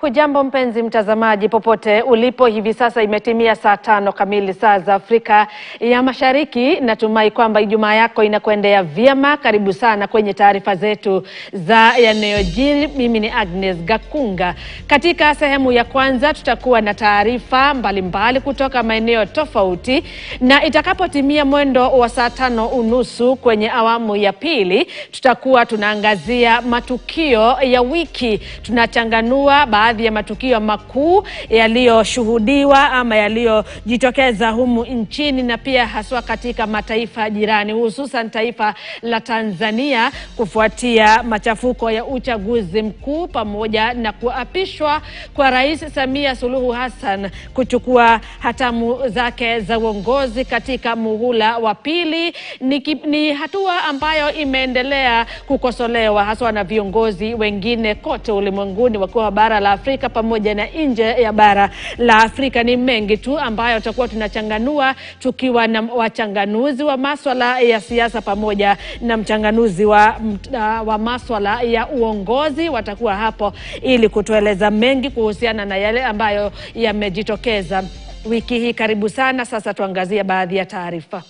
Hujambo mpenzi mtazamaji popote ulipo, hivi sasa imetimia saa 5 kamili saa za Afrika ya Mashariki. Natumai kwamba Ijumaa yako inakuendea vyema. Karibu sana kwenye taarifa zetu za yanayojiri. Mimi ni Agnes Gakunga. Katika sehemu ya kwanza tutakuwa na taarifa mbalimbali kutoka maeneo tofauti, na itakapotimia mwendo wa saa 5:30 kwenye awamu ya pili tutakuwa tunaangazia matukio ya wiki. Tunachanganua baadhi ya matukio makuu yaliyoshuhudiwa ama yaliyojitokeza humu nchini na pia haswa katika mataifa jirani, hususan taifa la Tanzania kufuatia machafuko ya uchaguzi mkuu pamoja na kuapishwa kwa Rais Samia Suluhu Hassan kuchukua hatamu zake za uongozi katika muhula wa pili. Ni hatua ambayo imeendelea kukosolewa haswa na viongozi wengine kote ulimwenguni, wakiwa bara la Afrika pamoja na nje ya bara la Afrika. Ni mengi tu ambayo tutakuwa tunachanganua, tukiwa na wachanganuzi wa masuala ya siasa pamoja na mchanganuzi wa masuala ya uongozi. Watakuwa hapo ili kutueleza mengi kuhusiana na yale ambayo yamejitokeza wiki hii. Karibu sana. Sasa tuangazie baadhi ya taarifa.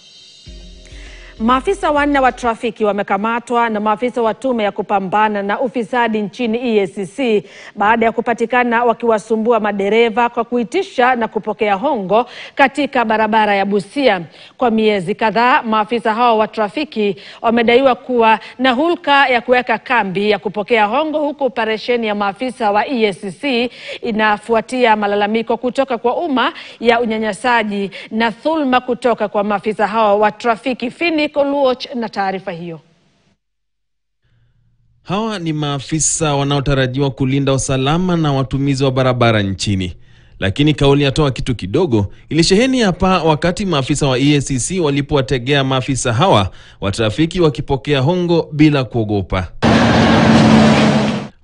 Maafisa 4 wa trafiki wamekamatwa na maafisa wa tume ya kupambana na ufisadi nchini EACC baada ya kupatikana wakiwasumbua madereva kwa kuitisha na kupokea hongo katika barabara ya Busia. Kwa miezi kadhaa, maafisa hao wa trafiki wamedaiwa kuwa na hulka ya kuweka kambi ya kupokea hongo, huku operesheni ya maafisa wa EACC inafuatia malalamiko kutoka kwa umma ya unyanyasaji na dhulma kutoka kwa maafisa hao wa trafiki. Oluoch na taarifa hiyo. Hawa ni maafisa wanaotarajiwa kulinda usalama na watumizi wa barabara nchini. Lakini kauli yatoa kitu kidogo ilisheheni hapa wakati maafisa wa EACC walipowategea maafisa hawa wa trafiki wakipokea hongo bila kuogopa.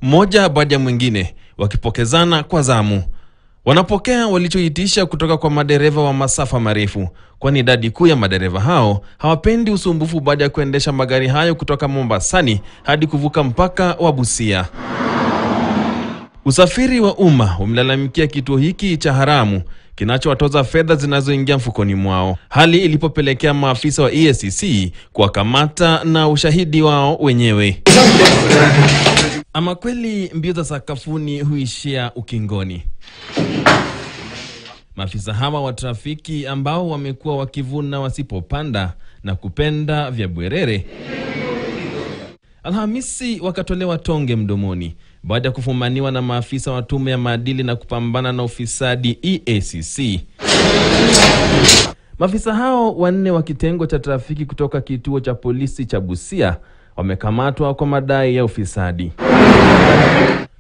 Mmoja baada ya mwingine wakipokezana kwa zamu. Wanapokea walichoitisha kutoka kwa madereva wa masafa marefu, kwani idadi kuu ya madereva hao hawapendi usumbufu baada ya kuendesha magari hayo kutoka Mombasani hadi kuvuka mpaka wa Busia. Usafiri wa umma umelalamikia kituo hiki cha haramu kinachowatoza fedha zinazoingia mfukoni mwao, hali ilipopelekea maafisa wa EACC kuwakamata na ushahidi wao wenyewe. Ama kweli mbio za sakafuni huishia ukingoni. Maafisa hawa wa trafiki ambao wamekuwa wakivuna wasipopanda na kupenda vya bwerere, Alhamisi wakatolewa tonge mdomoni baada ya kufumaniwa na maafisa wa tume ya maadili na kupambana na ufisadi EACC. Maafisa hao 4 wa kitengo cha trafiki kutoka kituo cha polisi cha Busia wamekamatwa kwa madai ya ufisadi.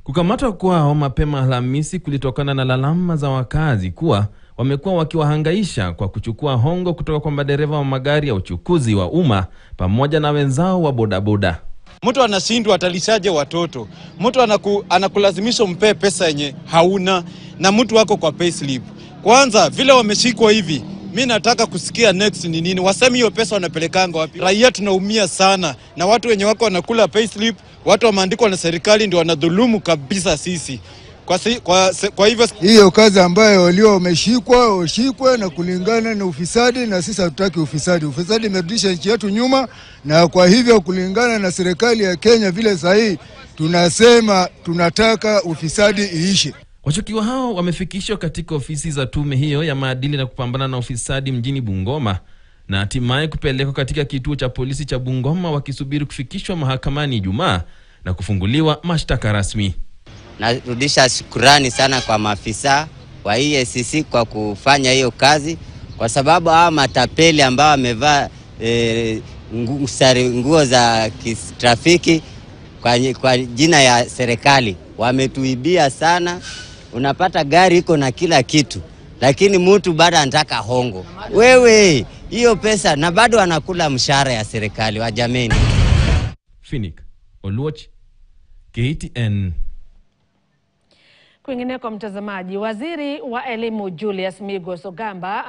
Kukamatwa kwao mapema Alhamisi kulitokana na lalama za wakazi kuwa wamekuwa wakiwahangaisha kwa kuchukua hongo kutoka kwa madereva wa magari ya uchukuzi wa umma pamoja na wenzao wa bodaboda. Mtu anashindwa atalishaje watoto? Mtu anakulazimisha umpe pesa yenye hauna, na mtu wako kwa payslip. Kwanza vile wameshikwa hivi, mimi nataka kusikia next ni nini? Wasemi hiyo pesa wanapelekanga wapi? Raia tunaumia sana, na watu wenye wako wanakula payslip, watu wameandikwa na serikali ndio wanadhulumu kabisa sisi. Kwa hivyo hiyo kazi ambayo walio wameshikwe na kulingana na ufisadi, na sisi hatutaki ufisadi. Ufisadi imerudisha nchi yetu nyuma, na kwa hivyo kulingana na serikali ya Kenya vile sahihi tunasema tunataka ufisadi iishe. Washukiwa hao wamefikishwa katika ofisi za tume hiyo ya maadili na kupambana na ufisadi mjini Bungoma na hatimaye kupelekwa katika kituo cha polisi cha Bungoma wakisubiri kufikishwa mahakamani Ijumaa na kufunguliwa mashtaka rasmi. Narudisha shukrani sana kwa maafisa wa EACC kwa kufanya hiyo kazi, kwa sababu hawa matapeli ambao wamevaa nguo za trafiki kwa jina ya serikali wametuibia sana. Unapata gari iko na kila kitu, lakini mtu bado anataka hongo. Wewe hiyo pesa na bado anakula mshahara ya serikali wa jameni. Oluoch, KTN. Kwingineko mtazamaji, waziri wa elimu Julius Migos Ogamba